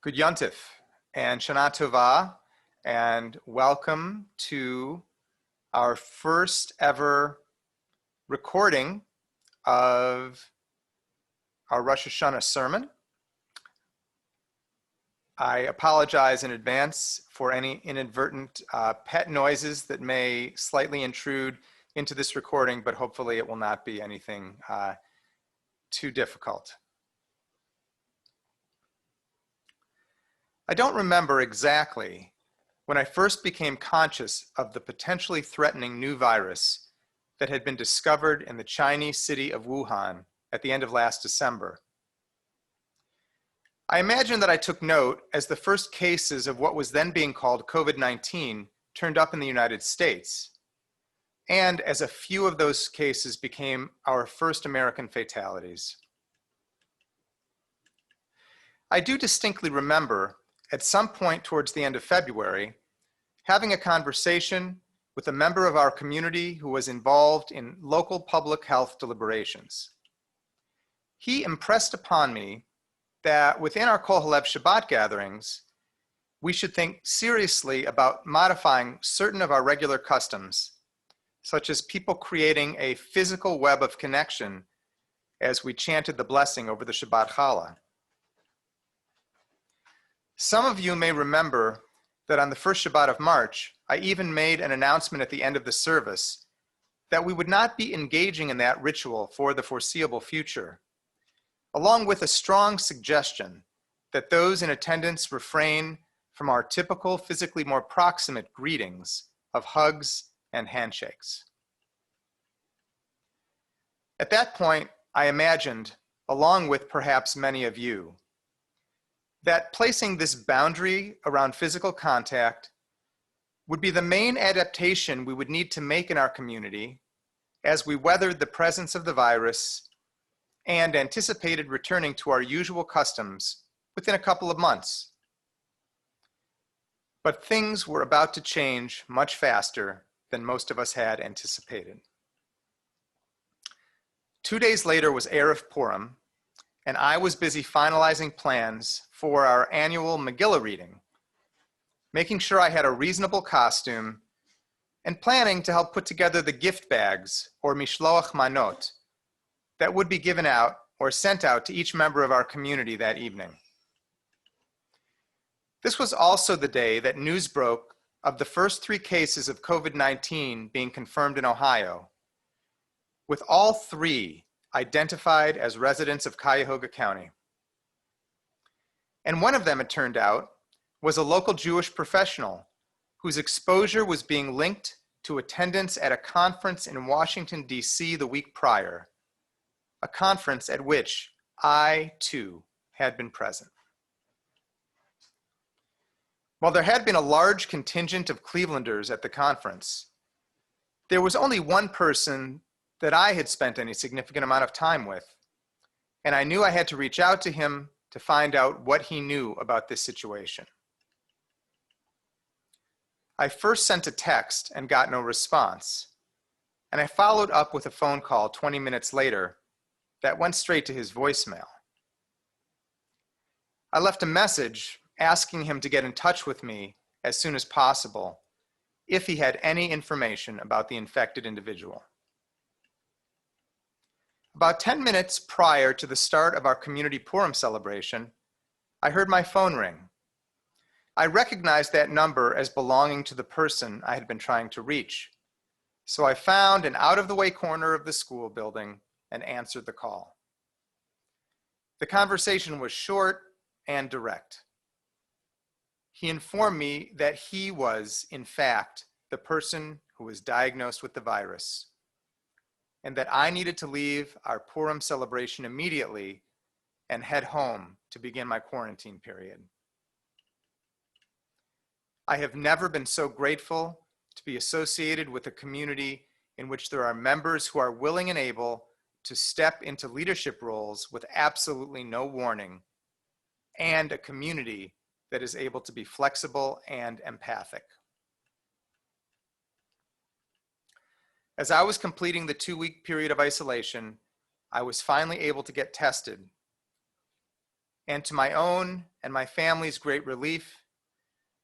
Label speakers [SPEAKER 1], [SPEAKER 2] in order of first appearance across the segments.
[SPEAKER 1] Good Yontif and Shana Tova, and welcome to our first ever recording of our Rosh Hashanah sermon. I apologize in advance for any inadvertent pet noises that may slightly intrude into this recording, but hopefully it will not be anything too difficult. I don't remember exactly when I first became conscious of the potentially threatening new virus that had been discovered in the Chinese city of Wuhan at the end of last December. I imagine that I took note as the first cases of what was then being called COVID-19 turned up in the United States, and as a few of those cases became our first American fatalities. I do distinctly remember at some point towards the end of February, having a conversation with a member of our community who was involved in local public health deliberations. He impressed upon me that within our Kol Halev Shabbat gatherings, we should think seriously about modifying certain of our regular customs, such as people creating a physical web of connection as we chanted the blessing over the Shabbat Challah. Some of you may remember that on the first Shabbat of March, I even made an announcement at the end of the service that we would not be engaging in that ritual for the foreseeable future, along with a strong suggestion that those in attendance refrain from our typical physically more proximate greetings of hugs and handshakes. At that point, I imagined, along with perhaps many of you, that placing this boundary around physical contact would be the main adaptation we would need to make in our community as we weathered the presence of the virus and anticipated returning to our usual customs within a couple of months. But things were about to change much faster than most of us had anticipated. 2 days later was Erev Purim, and I was busy finalizing plans for our annual Megillah reading, making sure I had a reasonable costume, and planning to help put together the gift bags, or mishloach manot, that would be given out or sent out to each member of our community that evening. This was also the day that news broke of the first 3 cases of COVID-19 being confirmed in Ohio, with all 3 identified as residents of Cuyahoga County. And one of them, it turned out, was a local Jewish professional whose exposure was being linked to attendance at a conference in Washington, D.C. the week prior, a conference at which I, too, had been present. While there had been a large contingent of Clevelanders at the conference, there was only one person that I had spent any significant amount of time with, and I knew I had to reach out to him to find out what he knew about this situation. I first sent a text and got no response, and I followed up with a phone call 20 minutes later that went straight to his voicemail. I left a message asking him to get in touch with me as soon as possible if he had any information about the infected individual. About 10 minutes prior to the start of our community Purim celebration, I heard my phone ring. I recognized that number as belonging to the person I had been trying to reach, so I found an out-of-the-way corner of the school building and answered the call. The conversation was short and direct. He informed me that he was, in fact, the person who was diagnosed with the virus, and that I needed to leave our Purim celebration immediately and head home to begin my quarantine period. I have never been so grateful to be associated with a community in which there are members who are willing and able to step into leadership roles with absolutely no warning, and a community that is able to be flexible and empathic. As I was completing the 2-week period of isolation, I was finally able to get tested. And to my own and my family's great relief,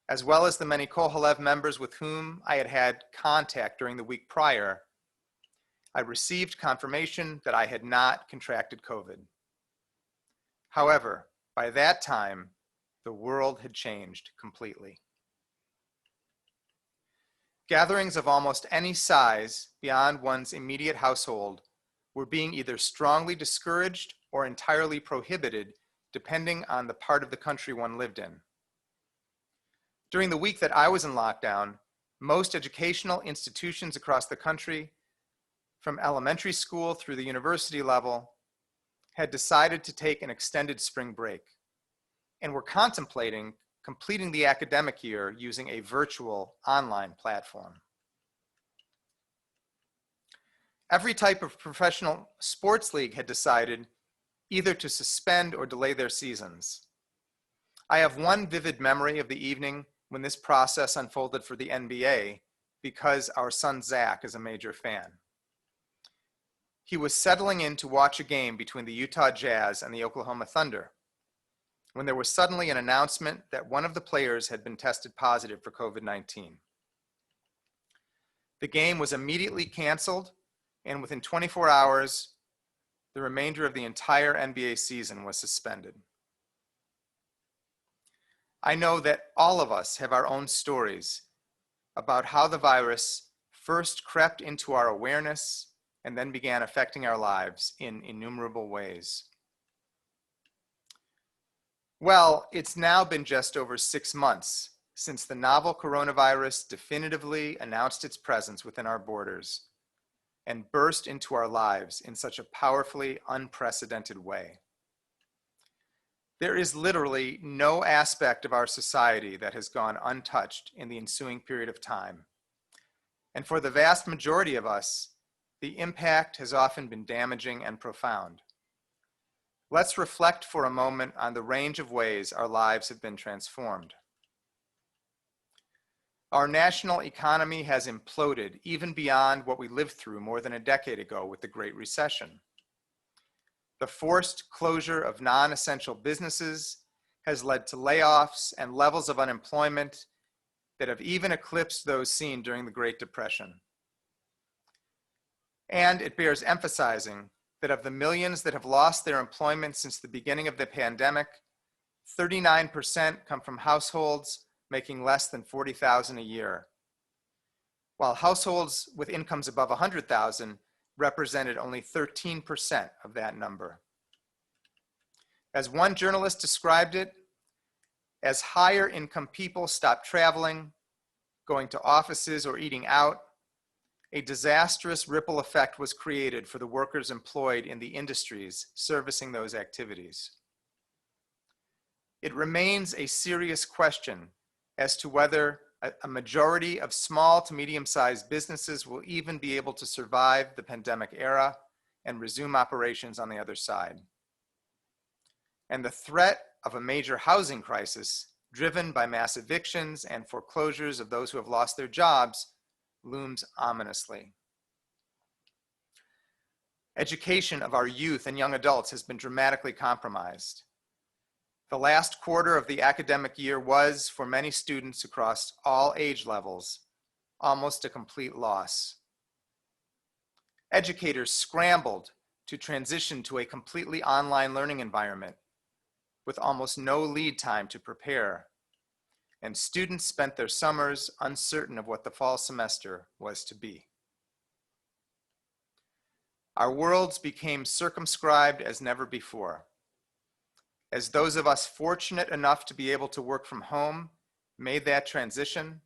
[SPEAKER 1] as well as the many Kohalev members with whom I had had contact during the week prior, I received confirmation that I had not contracted COVID. However, by that time, the world had changed completely. Gatherings of almost any size beyond one's immediate household were being either strongly discouraged or entirely prohibited, depending on the part of the country one lived in. During the week that I was in lockdown, most educational institutions across the country, from elementary school through the university level, had decided to take an extended spring break and were contemplating completing the academic year using a virtual online platform. Every type of professional sports league had decided either to suspend or delay their seasons. I have one vivid memory of the evening when this process unfolded for the NBA because our son Zach is a major fan. He was settling in to watch a game between the Utah Jazz and the Oklahoma Thunder when there was suddenly an announcement that one of the players had been tested positive for COVID-19. The game was immediately canceled, and within 24 hours, the remainder of the entire NBA season was suspended. I know that all of us have our own stories about how the virus first crept into our awareness and then began affecting our lives in innumerable ways. Well, it's now been just over 6 months since the novel coronavirus definitively announced its presence within our borders and burst into our lives in such a powerfully unprecedented way. There is literally no aspect of our society that has gone untouched in the ensuing period of time. And for the vast majority of us, the impact has often been damaging and profound. Let's reflect for a moment on the range of ways our lives have been transformed. Our national economy has imploded even beyond what we lived through more than a decade ago with the Great Recession. The forced closure of non-essential businesses has led to layoffs and levels of unemployment that have even eclipsed those seen during the Great Depression. And it bears emphasizing that of the millions that have lost their employment since the beginning of the pandemic, 39% come from households making less than $40,000 a year, while households with incomes above $100,000 represented only 13% of that number. As one journalist described it, as higher income people stopped traveling, going to offices, or eating out, a disastrous ripple effect was created for the workers employed in the industries servicing those activities. It remains a serious question as to whether a majority of small to medium-sized businesses will even be able to survive the pandemic era and resume operations on the other side. And the threat of a major housing crisis, driven by mass evictions and foreclosures of those who have lost their jobs, looms ominously. Education of our youth and young adults has been dramatically compromised. The last quarter of the academic year was, for many students across all age levels, almost a complete loss. Educators scrambled to transition to a completely online learning environment with almost no lead time to prepare, and students spent their summers uncertain of what the fall semester was to be. Our worlds became circumscribed as never before. As those of us fortunate enough to be able to work from home made that transition,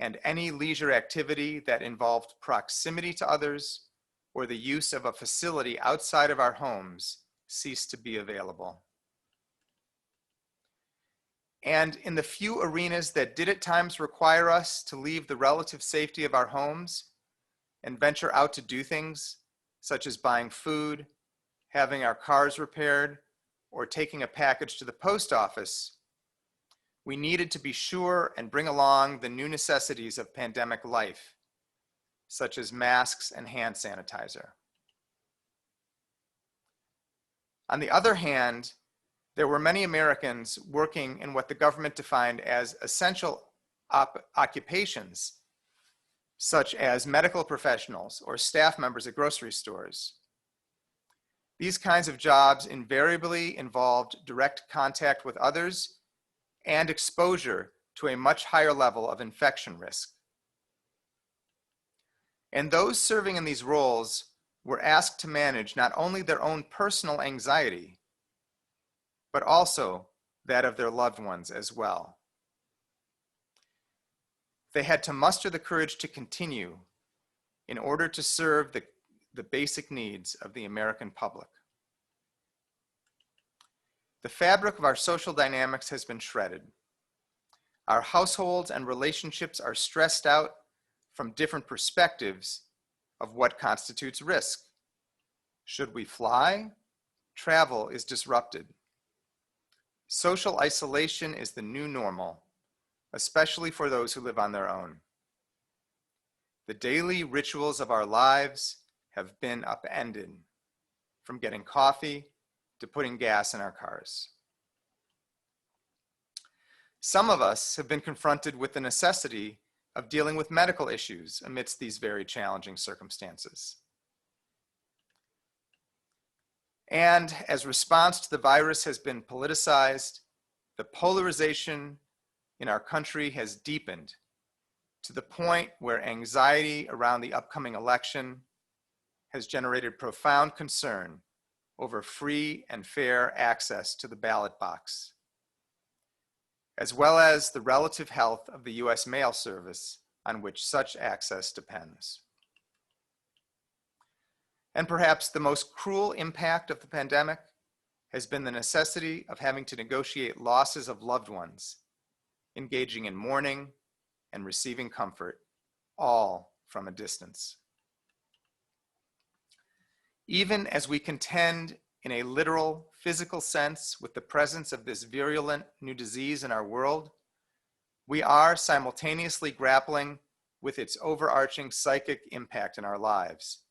[SPEAKER 1] and any leisure activity that involved proximity to others or the use of a facility outside of our homes ceased to be available. And in the few arenas that did at times require us to leave the relative safety of our homes and venture out to do things, such as buying food, having our cars repaired, or taking a package to the post office, we needed to be sure and bring along the new necessities of pandemic life, such as masks and hand sanitizer. On the other hand, there were many Americans working in what the government defined as essential occupations, such as medical professionals or staff members at grocery stores. These kinds of jobs invariably involved direct contact with others and exposure to a much higher level of infection risk. And those serving in these roles were asked to manage not only their own personal anxiety, but also that of their loved ones as well. They had to muster the courage to continue in order to serve the basic needs of the American public. The fabric of our social dynamics has been shredded. Our households and relationships are stressed out from different perspectives of what constitutes risk. Should we fly? Travel is disrupted. Social isolation is the new normal, especially for those who live on their own. The daily rituals of our lives have been upended, from getting coffee to putting gas in our cars. Some of us have been confronted with the necessity of dealing with medical issues amidst these very challenging circumstances. And as response to the virus has been politicized, the polarization in our country has deepened to the point where anxiety around the upcoming election has generated profound concern over free and fair access to the ballot box, as well as the relative health of the U.S. mail service on which such access depends. And perhaps the most cruel impact of the pandemic has been the necessity of having to negotiate losses of loved ones, engaging in mourning and receiving comfort, all from a distance. Even as we contend in a literal, physical sense with the presence of this virulent new disease in our world, we are simultaneously grappling with its overarching psychic impact in our lives,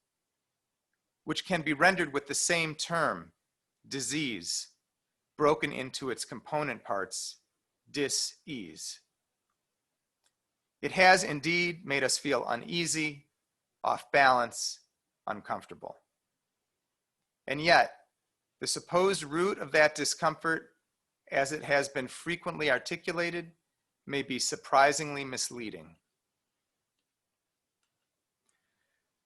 [SPEAKER 1] which can be rendered with the same term, disease, broken into its component parts, dis-ease. It has indeed made us feel uneasy, off balance, uncomfortable. And yet, the supposed root of that discomfort, as it has been frequently articulated, may be surprisingly misleading.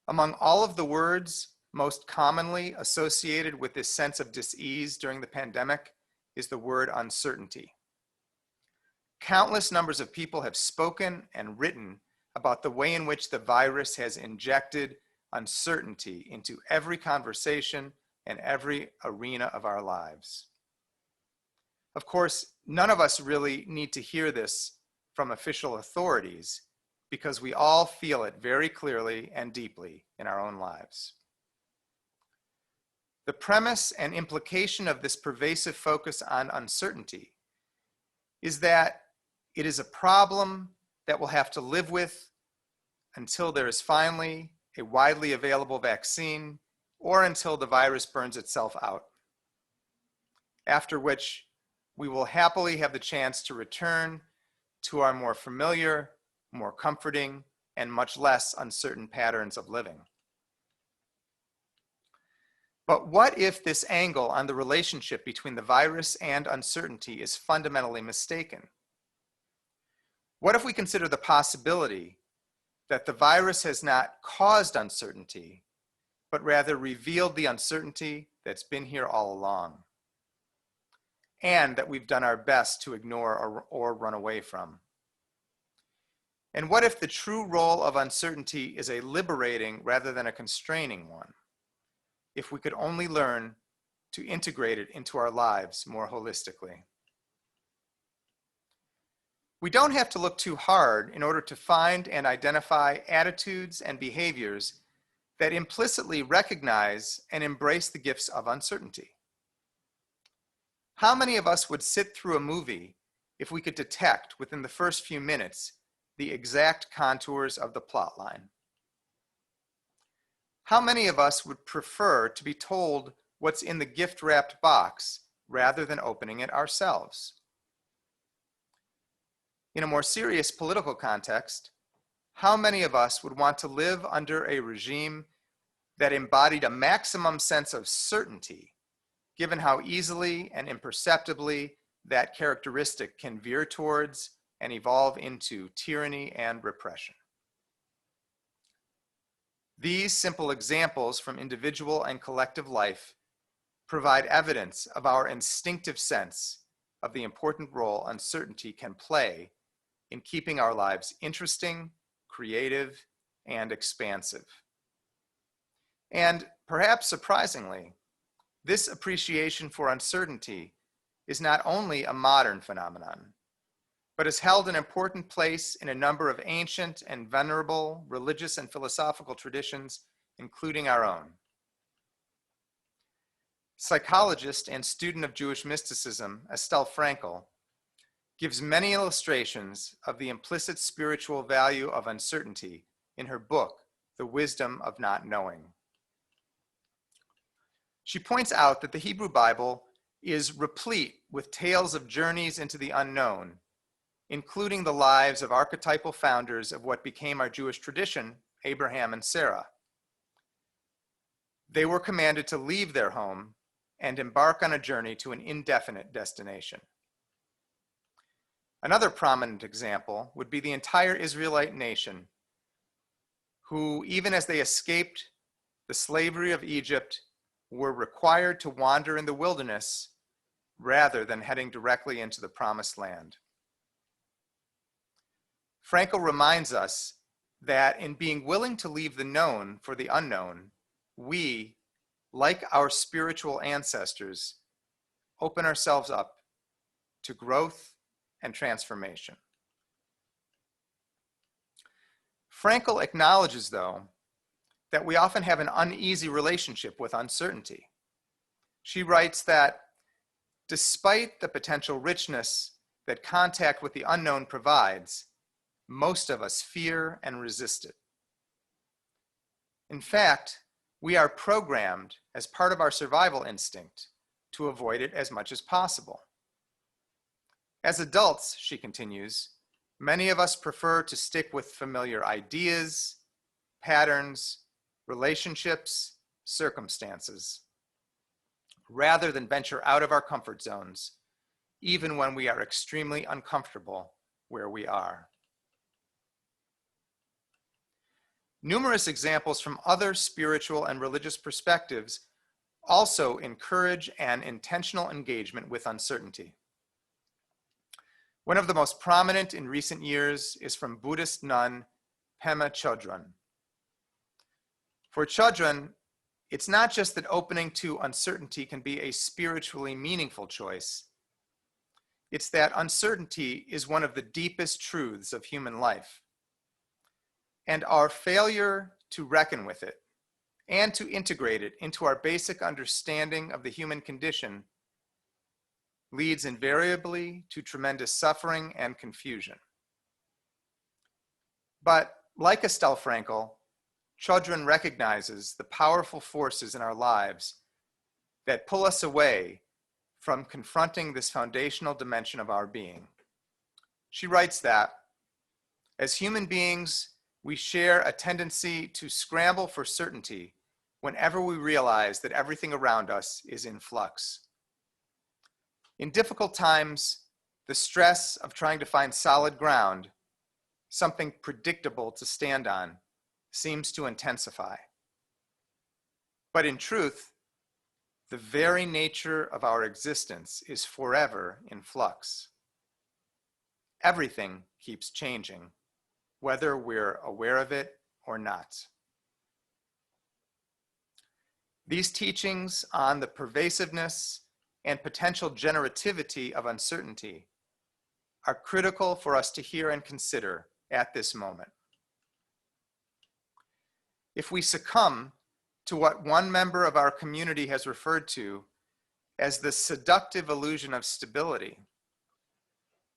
[SPEAKER 1] Among all of the words most commonly associated with this sense of dis-ease during the pandemic is the word uncertainty. Countless numbers of people have spoken and written about the way in which the virus has injected uncertainty into every conversation and every arena of our lives. Of course, none of us really need to hear this from official authorities because we all feel it very clearly and deeply in our own lives. The premise and implication of this pervasive focus on uncertainty is that it is a problem that we'll have to live with until there is finally a widely available vaccine or until the virus burns itself out, after which we will happily have the chance to return to our more familiar, more comforting, and much less uncertain patterns of living. But what if this angle on the relationship between the virus and uncertainty is fundamentally mistaken? What if we consider the possibility that the virus has not caused uncertainty, but rather revealed the uncertainty that's been here all along, and that we've done our best to ignore or run away from? And what if the true role of uncertainty is a liberating rather than a constraining one? If we could only learn to integrate it into our lives more holistically. We don't have to look too hard in order to find and identify attitudes and behaviors that implicitly recognize and embrace the gifts of uncertainty. How many of us would sit through a movie if we could detect within the first few minutes the exact contours of the plot line? How many of us would prefer to be told what's in the gift-wrapped box rather than opening it ourselves. In a more serious political context, how many of us would want to live under a regime that embodied a maximum sense of certainty, given how easily and imperceptibly that characteristic can veer towards and evolve into tyranny and repression? These simple examples from individual and collective life provide evidence of our instinctive sense of the important role uncertainty can play in keeping our lives interesting, creative, and expansive. And perhaps surprisingly, this appreciation for uncertainty is not only a modern phenomenon, but has held an important place in a number of ancient and venerable religious and philosophical traditions, including our own. Psychologist and student of Jewish mysticism, Estelle Frankel, gives many illustrations of the implicit spiritual value of uncertainty in her book, The Wisdom of Not Knowing. She points out that the Hebrew Bible is replete with tales of journeys into the unknown, including the lives of archetypal founders of what became our Jewish tradition, Abraham and Sarah. They were commanded to leave their home and embark on a journey to an indefinite destination. Another prominent example would be the entire Israelite nation, who, even as they escaped the slavery of Egypt, were required to wander in the wilderness rather than heading directly into the promised land. Frankel reminds us that in being willing to leave the known for the unknown, we, like our spiritual ancestors, open ourselves up to growth and transformation. Frankel acknowledges, though, that we often have an uneasy relationship with uncertainty. She writes that despite the potential richness that contact with the unknown provides, most of us fear and resist it. In fact, we are programmed as part of our survival instinct to avoid it as much as possible. As adults, she continues, many of us prefer to stick with familiar ideas, patterns, relationships, circumstances, rather than venture out of our comfort zones, even when we are extremely uncomfortable where we are. Numerous examples from other spiritual and religious perspectives also encourage an intentional engagement with uncertainty. One of the most prominent in recent years is from Buddhist nun Pema Chodron. For Chodron, it's not just that opening to uncertainty can be a spiritually meaningful choice. It's that uncertainty is one of the deepest truths of human life. And our failure to reckon with it and to integrate it into our basic understanding of the human condition leads invariably to tremendous suffering and confusion. But like Estelle Frankel, Chodron recognizes the powerful forces in our lives that pull us away from confronting this foundational dimension of our being. She writes that, as human beings, we share a tendency to scramble for certainty whenever we realize that everything around us is in flux. In difficult times, the stress of trying to find solid ground, something predictable to stand on, seems to intensify. But in truth, the very nature of our existence is forever in flux. Everything keeps changing, whether we're aware of it or not. These teachings on the pervasiveness and potential generativity of uncertainty are critical for us to hear and consider at this moment. If we succumb to what one member of our community has referred to as the seductive illusion of stability,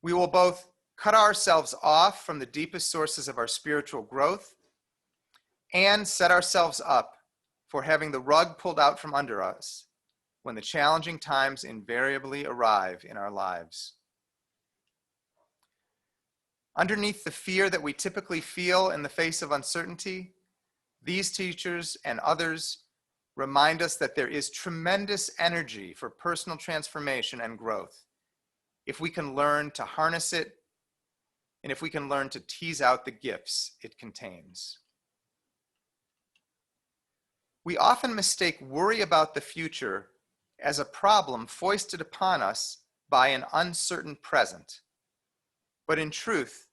[SPEAKER 1] we will both cut ourselves off from the deepest sources of our spiritual growth and set ourselves up for having the rug pulled out from under us when the challenging times invariably arrive in our lives. Underneath the fear that we typically feel in the face of uncertainty, these teachers and others remind us that there is tremendous energy for personal transformation and growth if we can learn to harness it and if we can learn to tease out the gifts it contains. We often mistake worry about the future as a problem foisted upon us by an uncertain present. But in truth,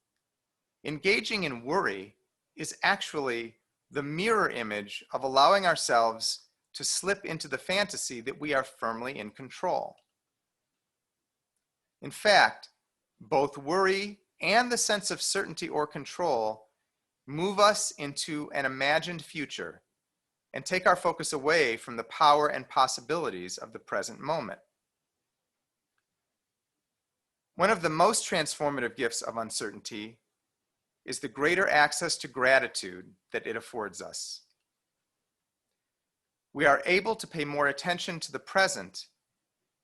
[SPEAKER 1] engaging in worry is actually the mirror image of allowing ourselves to slip into the fantasy that we are firmly in control. In fact, both worry and the sense of certainty or control move us into an imagined future and take our focus away from the power and possibilities of the present moment. One of the most transformative gifts of uncertainty is the greater access to gratitude that it affords us. We are able to pay more attention to the present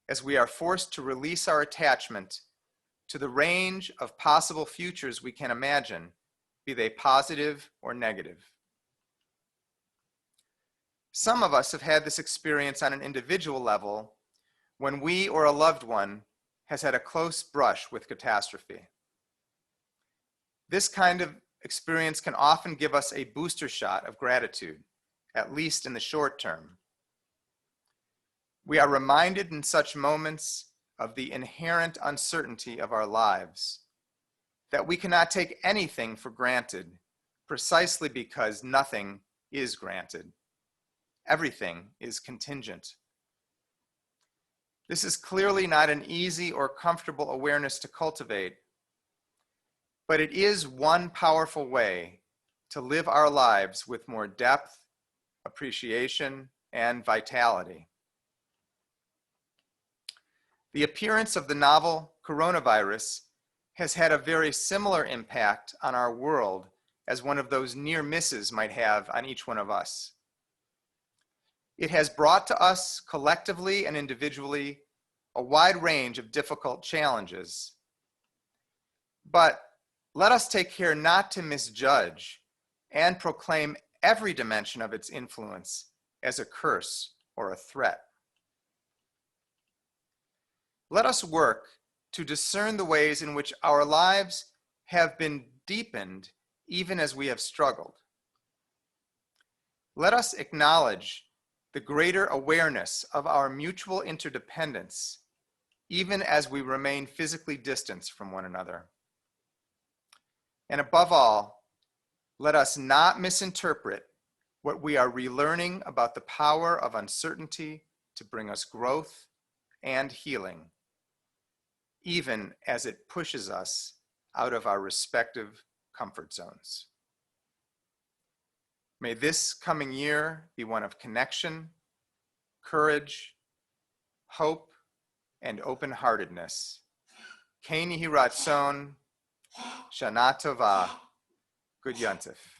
[SPEAKER 1] as we are forced to release our attachment to the range of possible futures we can imagine, be they positive or negative. Some of us have had this experience on an individual level when we or a loved one has had a close brush with catastrophe. This kind of experience can often give us a booster shot of gratitude, at least in the short term. We are reminded in such moments of the inherent uncertainty of our lives, that we cannot take anything for granted precisely because nothing is granted. Everything is contingent. This is clearly not an easy or comfortable awareness to cultivate, but it is one powerful way to live our lives with more depth, appreciation, and vitality. The appearance of the novel coronavirus has had a very similar impact on our world as one of those near misses might have on each one of us. It has brought to us collectively and individually a wide range of difficult challenges. But let us take care not to misjudge and proclaim every dimension of its influence as a curse or a threat. Let us work to discern the ways in which our lives have been deepened even as we have struggled. Let us acknowledge the greater awareness of our mutual interdependence, even as we remain physically distanced from one another. And above all, let us not misinterpret what we are relearning about the power of uncertainty to bring us growth and healing, even as it pushes us out of our respective comfort zones. May this coming year be one of connection, courage, hope, and open-heartedness. Ken Yehi Ratzon, Shana Tova, Good Yontif.